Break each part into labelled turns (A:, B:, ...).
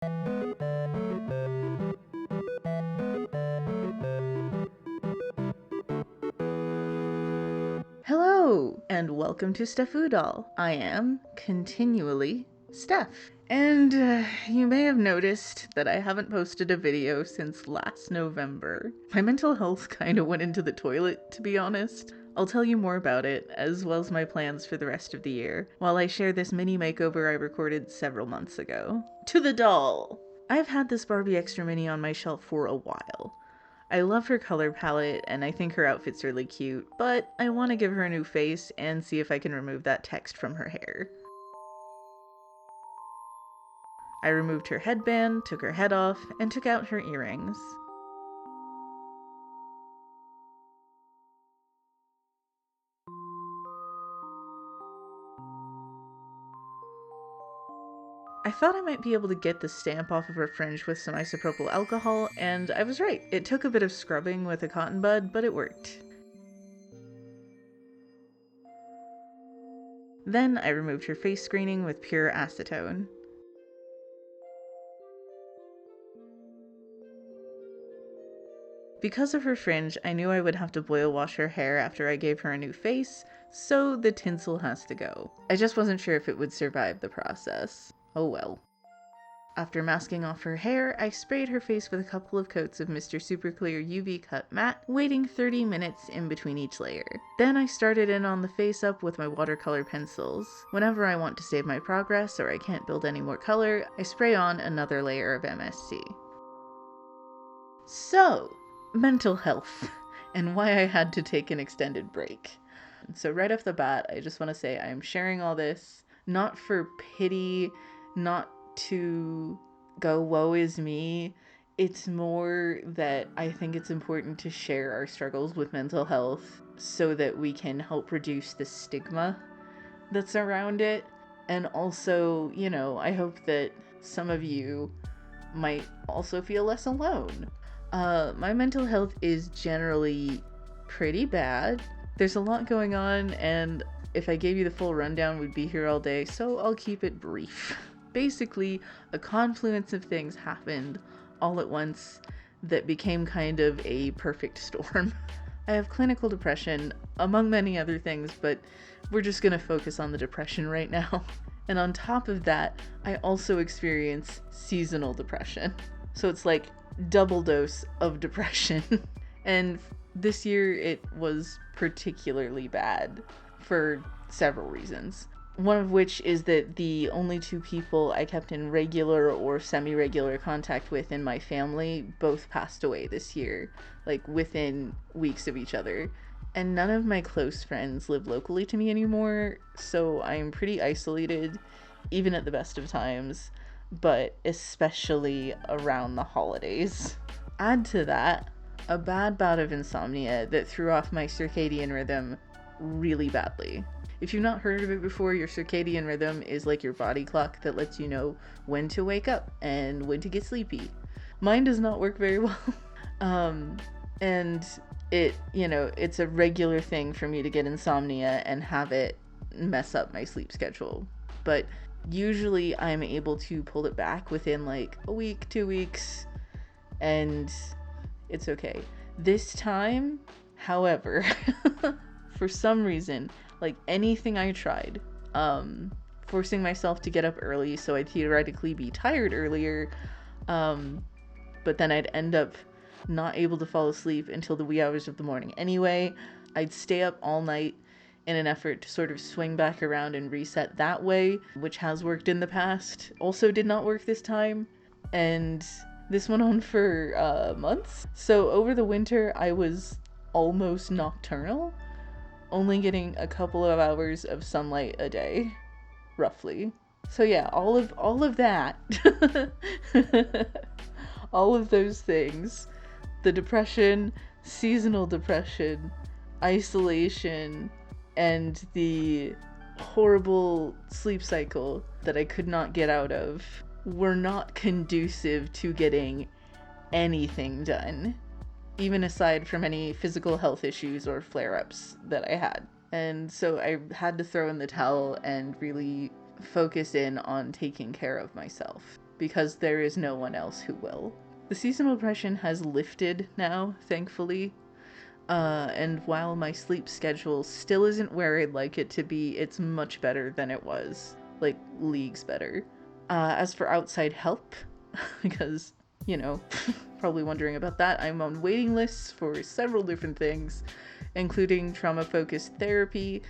A: Hello, and welcome to Steffoodle. I am, continually, Steph. And you may have noticed that I haven't posted a video since last November. My mental health kind of went into the toilet, to be honest. I'll tell you more about it, as well as my plans for the rest of the year, while I share this mini makeover I recorded several months ago. To the doll! I've had this Barbie Extra Mini on my shelf for a while. I love her color palette, and I think her outfit's really cute, but I want to give her a new face and see if I can remove that text from her hair. I removed her headband, took her head off, and took out her earrings. I thought I might be able to get the stamp off of her fringe with some isopropyl alcohol, and I was right. It took a bit of scrubbing with a cotton bud, but it worked. Then I removed her face screening with pure acetone. Because of her fringe, I knew I would have to boil wash her hair after I gave her a new face, so the tinsel has to go. I just wasn't sure if it would survive the process. Oh well. After masking off her hair, I sprayed her face with a couple of coats of Mr. Super Clear UV Cut Matte, waiting 30 minutes in between each layer. Then I started in on the face up with my watercolor pencils. Whenever I want to save my progress or I can't build any more color, I spray on another layer of MSC. So, mental health, and why I had to take an extended break. So right off the bat, I just want to say I'm sharing all this, not for pity, not to go woe is me. It's more that I think it's important to share our struggles with mental health so that we can help reduce the stigma that's around it. And also, I hope that some of you might also feel less alone. My mental health is generally pretty bad. There's a lot going on, and if I gave you the full rundown, we'd be here all day, so I'll keep it brief. Basically, a confluence of things happened all at once that became kind of a perfect storm. I have clinical depression, among many other things, but we're just gonna focus on the depression right now. And on top of that, I also experience seasonal depression. So it's like double dose of depression. And this year it was particularly bad for several reasons. One of which is that the only two people I kept in regular or semi-regular contact with in my family both passed away this year, like within weeks of each other. And none of my close friends live locally to me anymore, so I'm pretty isolated, even at the best of times, but especially around the holidays. Add to that a bad bout of insomnia that threw off my circadian rhythm really badly. If you've not heard of it before, your circadian rhythm is like your body clock that lets you know when to wake up and when to get sleepy. Mine does not work very well. And it's a regular thing for me to get insomnia and have it mess up my sleep schedule. But usually I'm able to pull it back within like a week, 2 weeks, and it's okay. This time, however, for some reason, like anything I tried, forcing myself to get up early so I'd theoretically be tired earlier, but then I'd end up not able to fall asleep until the wee hours of the morning anyway. I'd stay up all night in an effort to sort of swing back around and reset that way, which has worked in the past. Also did not work this time, and this went on for months. So over the winter, I was almost nocturnal, only getting a couple of hours of sunlight a day, roughly. So yeah, all of that, all of those things, the depression, seasonal depression, isolation, and the horrible sleep cycle that I could not get out of were not conducive to getting anything done, even aside from any physical health issues or flare-ups that I had. And so I had to throw in the towel and really focus in on taking care of myself. because there is no one else who will. The seasonal depression has lifted now, thankfully. And while my sleep schedule still isn't where I'd like it to be, it's much better than it was. Like, leagues better. As for outside help, because, you know, probably wondering about that, I'm on waiting lists for several different things, including trauma-focused therapy,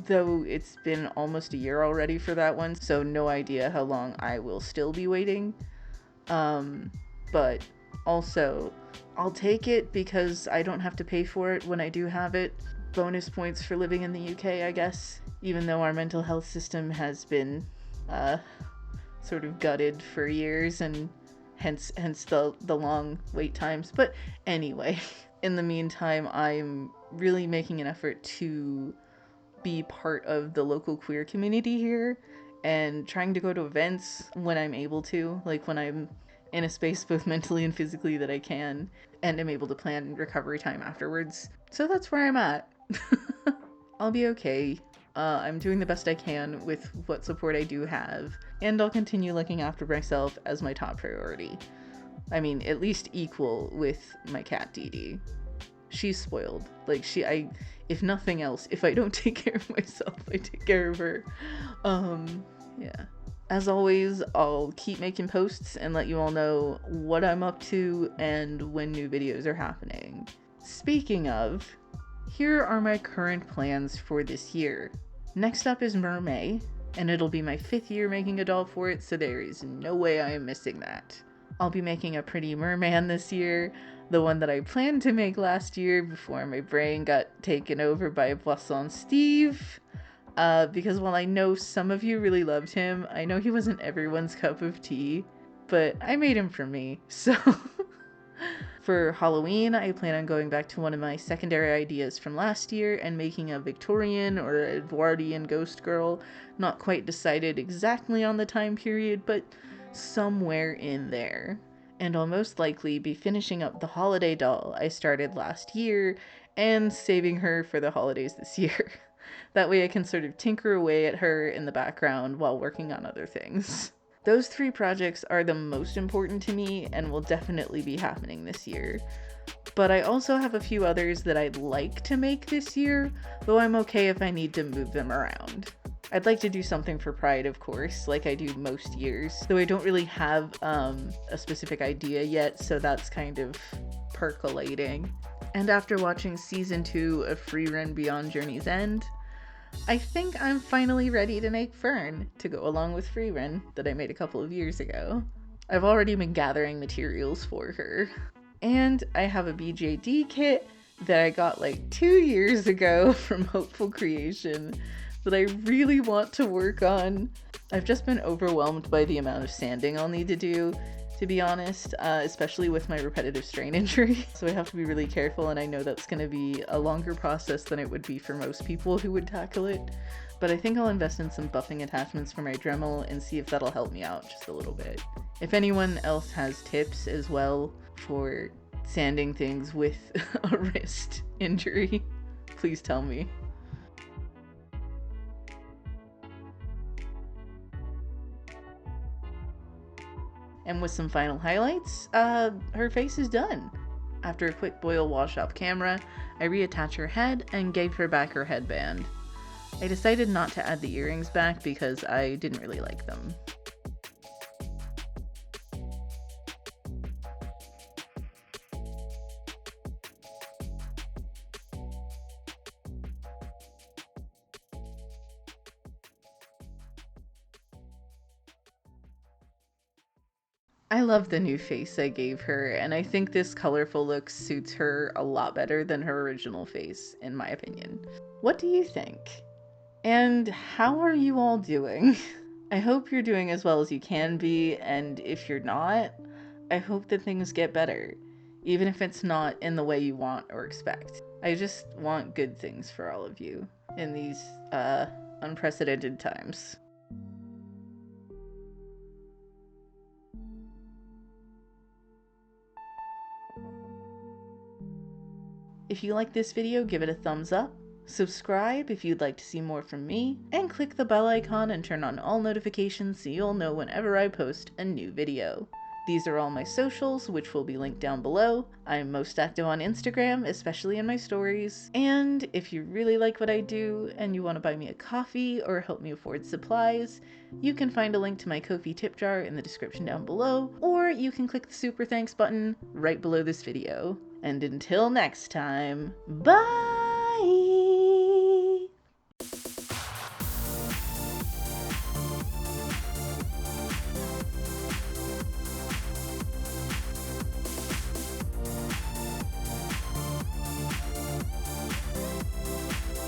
A: though it's been almost a year already for that one, so no idea how long I will still be waiting. But also, I'll take it because I don't have to pay for it when I do have it. Bonus points for living in the UK, I guess, even though our mental health system has been sort of gutted for years, and hence the long wait times. But anyway, in the meantime, I'm really making an effort to be part of the local queer community here and trying to go to events when I'm able to, like when I'm in a space both mentally and physically that I can, and am able to plan recovery time afterwards. So that's where I'm at. I'll be okay. I'm doing the best I can with what support I do have, and I'll continue looking after myself as my top priority. I mean, at least equal with my cat Dee Dee. She's spoiled. Like, if nothing else, if I don't take care of myself, I take care of her. Yeah. As always, I'll keep making posts and let you all know what I'm up to and when new videos are happening. Speaking of, here are my current plans for this year. Next up is Mermay, and it'll be my 5th year making a doll for it, so there is no way I am missing that. I'll be making a pretty merman this year, the one that I planned to make last year before my brain got taken over by Boisson Steve. Because while I know some of you really loved him, I know he wasn't everyone's cup of tea, but I made him for me, so... For Halloween, I plan on going back to one of my secondary ideas from last year and making a Victorian or Edwardian ghost girl. Not quite decided exactly on the time period, but somewhere in there. And I'll most likely be finishing up the holiday doll I started last year and saving her for the holidays this year. That way I can sort of tinker away at her in the background while working on other things. Those 3 projects are the most important to me and will definitely be happening this year. But I also have a few others that I'd like to make this year, though I'm okay if I need to move them around. I'd like to do something for Pride, of course, like I do most years, though I don't really have a specific idea yet, so that's kind of percolating. And after watching season 2 of Free Run Beyond Journey's End, I think I'm finally ready to make Fern to go along with Free Run that I made a couple of years ago. I've already been gathering materials for her. And I have a BJD kit that I got like 2 years ago from Hopeful Creation that I really want to work on. I've just been overwhelmed by the amount of sanding I'll need to do, to be honest, especially with my repetitive strain injury. So I have to be really careful, and I know that's going to be a longer process than it would be for most people who would tackle it. But I think I'll invest in some buffing attachments for my Dremel and see if that'll help me out just a little bit. If anyone else has tips as well for sanding things with a wrist injury, please tell me. And with some final highlights, her face is done. After a quick boil wash off camera, I reattached her head and gave her back her headband. I decided not to add the earrings back because I didn't really like them. I love the new face I gave her, and I think this colorful look suits her a lot better than her original face, in my opinion. What do you think? And how are you all doing? I hope you're doing as well as you can be, and if you're not, I hope that things get better, even if it's not in the way you want or expect. I just want good things for all of you in these unprecedented times. If you like this video, give it a thumbs up. Subscribe if you'd like to see more from me, and click the bell icon and turn on all notifications so you'll know whenever I post a new video. These are all my socials, which will be linked down below. I'm most active on Instagram, especially in my stories. And if you really like what I do and you want to buy me a coffee or help me afford supplies, you can find a link to my Ko-fi tip jar in the description down below, or you can click the super thanks button right below this video. And until next time, bye!